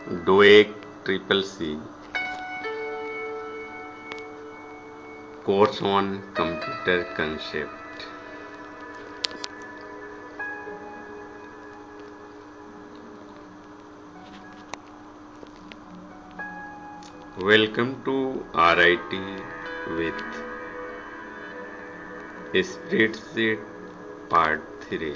DOEACC CCC Course on Computer Concept. Welcome to RIIT with SpreadSheet Part 3.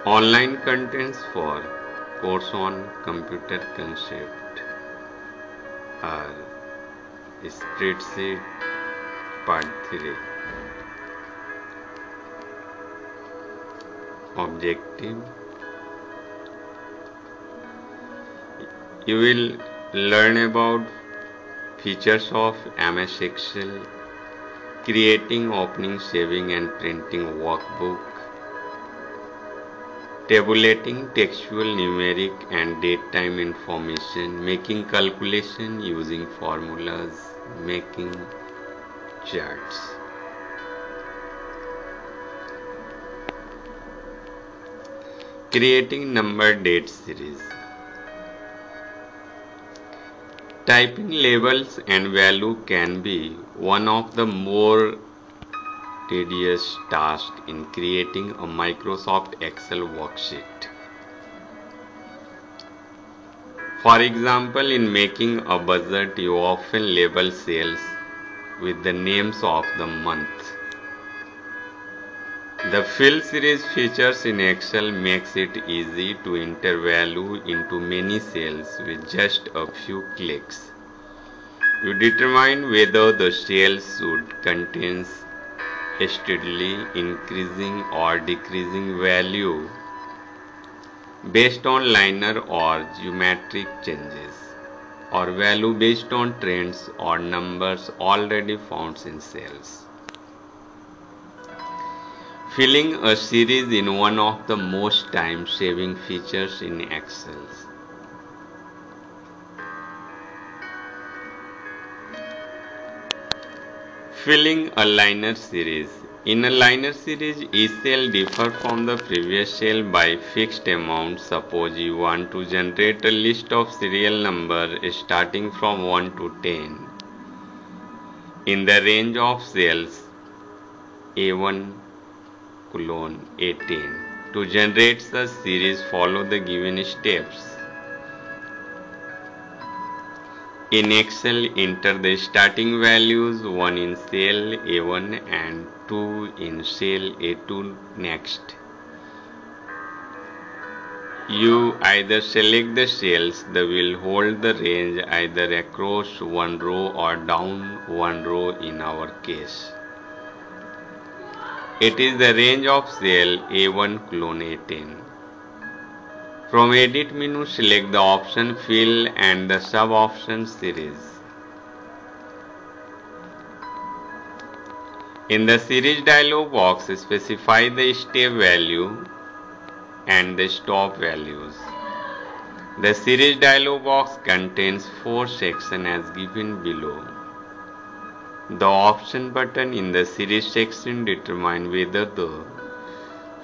Online contents for course on computer concept are Spreadsheet Part 3. Objective: you will learn about features of MS Excel, creating, opening, saving and printing workbook, tabulating textual, numeric and date-time information, making calculation using formulas, making charts. Creating number date series. Typing labels and value can be one of the more tedious tasks in creating a Microsoft Excel worksheet. For example, in making a budget, you often label cells with the names of the month. The fill series features in Excel makes it easy to enter value into many cells with just a few clicks. You determine whether the cells should contain steadily increasing or decreasing value based on linear or geometric changes, or value based on trends or numbers already found in cells. Filling a series is one of the most time-saving features in Excel. Filling a linear series. In a linear series, each cell differs from the previous cell by fixed amount. Suppose you want to generate a list of serial numbers starting from 1 to 10 in the range of cells A1 colon A10. To generate the series, follow the given steps. In Excel, enter the starting values 1 in cell A1 and 2 in cell A2 next. You either select the cells that will hold the range either across one row or down one row in our case. It is the range of cell A1 colon A10. From Edit menu, select the option Fill and the sub-option Series. In the Series dialog box, specify the step value and the stop values. The Series dialog box contains 4 sections as given below. The Option button in the Series section determines whether the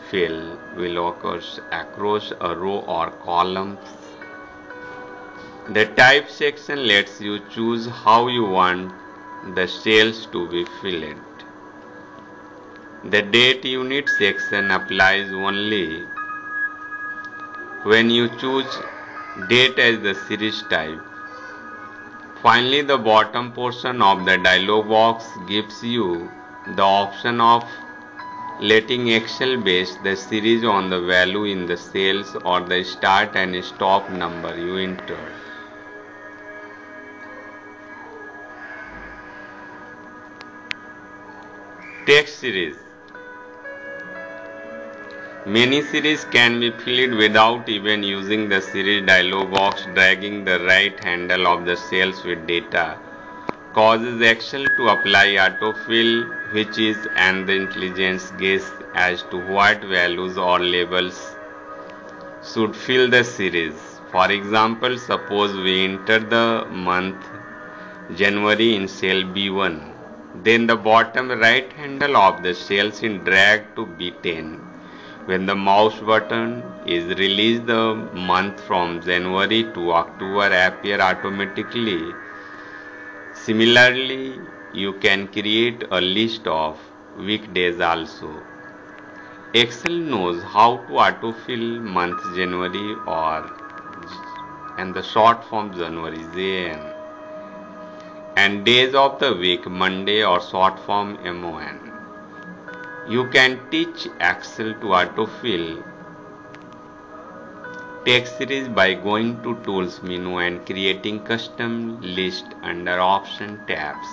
fill will occur across a row or columns. The Type section lets you choose how you want the cells to be filled. The Date Unit section applies only when you choose date as the series type. Finally, the bottom portion of the dialog box gives you the option of letting Excel base the series on the value in the cells or the start and stop number you entered. Text series. Many series can be filled without even using the series dialog box. Dragging the right handle of the cells with data causes Excel to apply autofill, which is an intelligent guess as to what values or labels should fill the series. For example, suppose we enter the month January in cell B1 Then the bottom right handle of the cells is dragged to B10. When the mouse button is released, the month from January to October appear automatically. Similarly, you can create a list of weekdays also. Excel knows how to autofill month January and the short form January JN, and days of the week Monday or short form MON. You can teach Excel to autofill text series by going to Tools menu and creating custom list under Option tabs.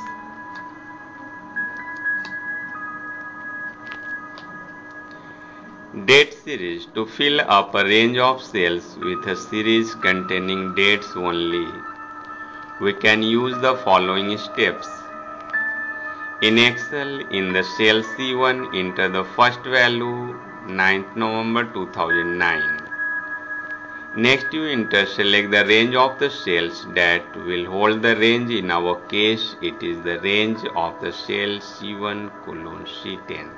Date series to fill up a range of cells with a series containing dates only. We can use the following steps. In Excel, in the cell C1, enter the first value 9th November 2009. Next, you select the range of the cells that will hold the range. In our case, it is the range of the cell C1 : C10.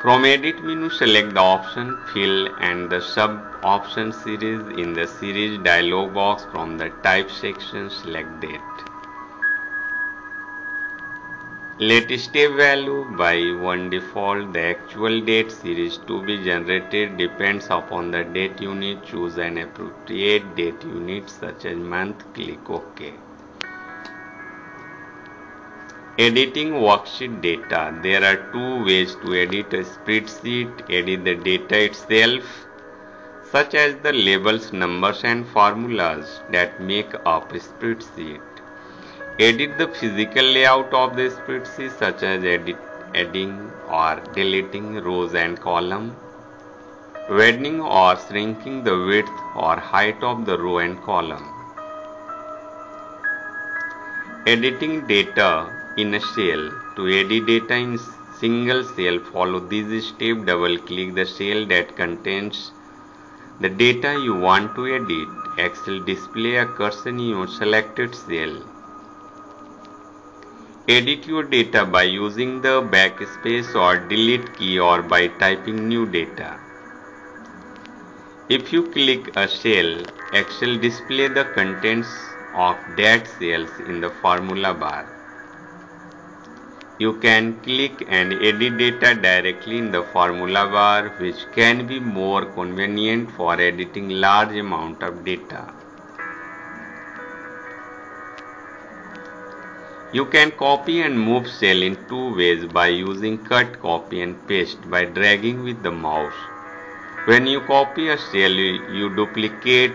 From Edit menu, select the option Fill and the sub-option Series. In the Series dialog box, from the Type section, select Date. Let step value by 1 default. The actual date series to be generated depends upon the date unit. Choose an appropriate date unit such as month. Click OK. Editing worksheet data. There are two ways to edit a spreadsheet. Edit the data itself, such as the labels, numbers and formulas that make up a spreadsheet. Edit the physical layout of the spreadsheet, such as adding or deleting rows and columns, widening or shrinking the width or height of the row and column. Editing data in a cell. To edit data in single cell, follow this step. Double click the cell that contains the data you want to edit. Excel display a cursor in your selected cell. Edit your data by using the backspace or delete key or by typing new data. If you click a cell, Excel display the contents of that cells in the formula bar. You can click and edit data directly in the formula bar, which can be more convenient for editing large amount of data. You can copy and move cell in two ways: by using cut, copy and paste by dragging with the mouse. When you copy a cell, you duplicate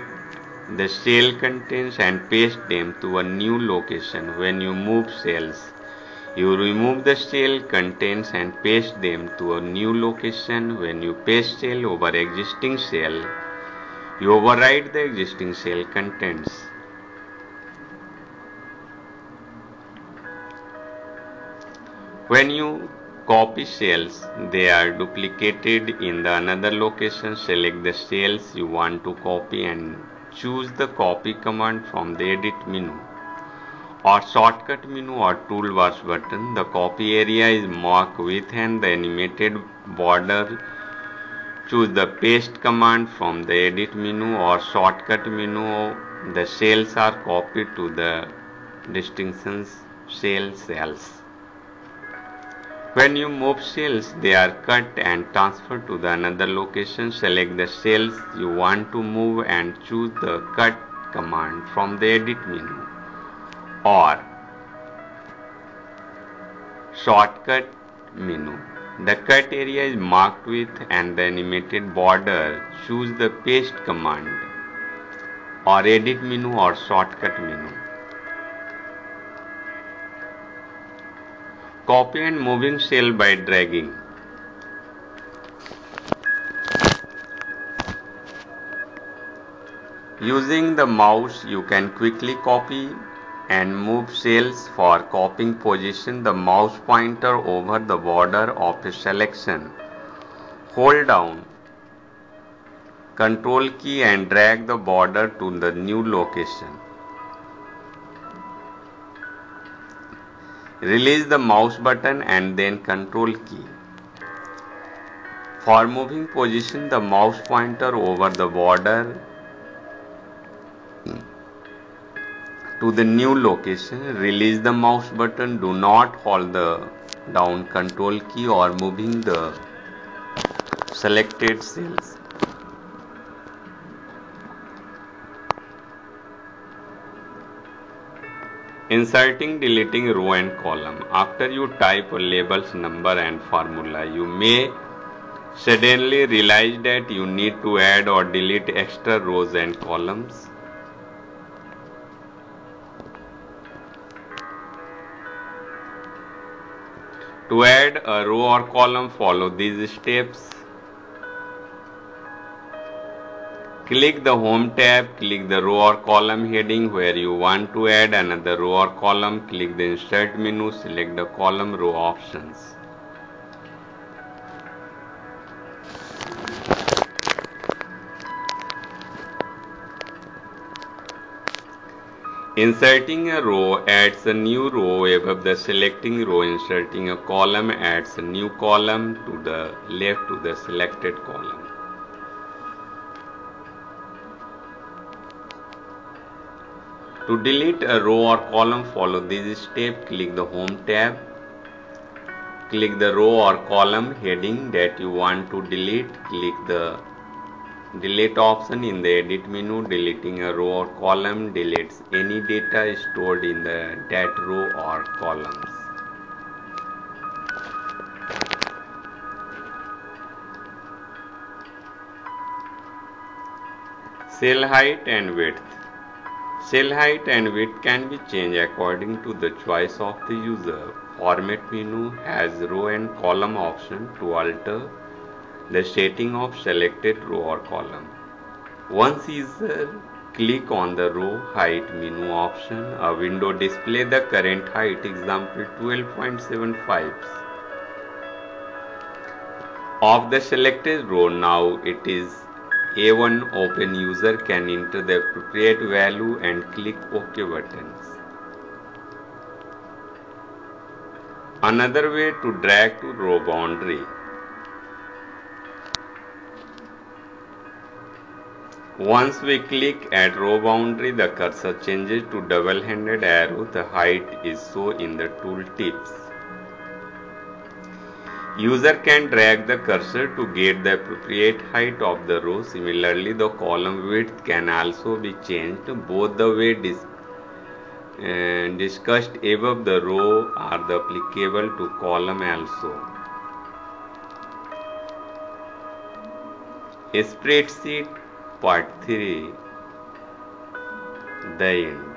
the cell contents and paste them to a new location. When you move cells, you remove the cell contents and paste them to a new location. When you paste cell over existing cell, you override the existing cell contents. When you copy cells, they are duplicated in the another location. Select the cells you want to copy and choose the copy command from the edit menu or shortcut menu or toolbars button. The copy area is marked with and the animated border. Choose the paste command from the edit menu or shortcut menu. The cells are copied to the destination cells. When you move cells, they are cut and transferred to the another location. Select the cells you want to move and choose the cut command from the edit menu or shortcut menu. The cut area is marked with and the animated border. Choose the paste command or edit menu or shortcut menu. Copy and moving cell by dragging. Using the mouse, you can quickly copy and move cells. For copying position the mouse pointer over the border of a selection. Hold down Control key and drag the border to the new location. Release the mouse button and then Control key. For moving position the mouse pointer over the border to the new location. Release the mouse button. Do not hold the down Control key or moving the selected cells. Inserting, deleting row and column. After you type a labels, number and formula, you may suddenly realize that you need to add or delete extra rows and columns. To add a row or column, follow these steps. Click the Home tab, click the row or column heading where you want to add another row or column. Click the Insert menu, select the column row options. Inserting a row adds a new row above the selecting row. Inserting a column adds a new column to the left to the selected column. To delete a row or column, follow these steps. Click the Home tab. Click the row or column heading that you want to delete. Click the Delete option in the Edit menu. Deleting a row or column deletes any data stored in that row or columns. Cell height and width. Cell height and width can be changed according to the choice of the user. Format menu has row and column option to alter the setting of selected row or column. Once user click on the row height menu option, a window displays the current height, example 12.75 of the selected row. Now it is A1 open. User can enter the appropriate value and click OK buttons. Another way to drag to row boundary. Once we click at row boundary, the cursor changes to double-handed arrow. The height is shown in the tool tips. User can drag the cursor to get the appropriate height of the row. Similarly, the column width can also be changed. Both the way discussed above, the row are applicable to column also. Spreadsheet Part 3, the end.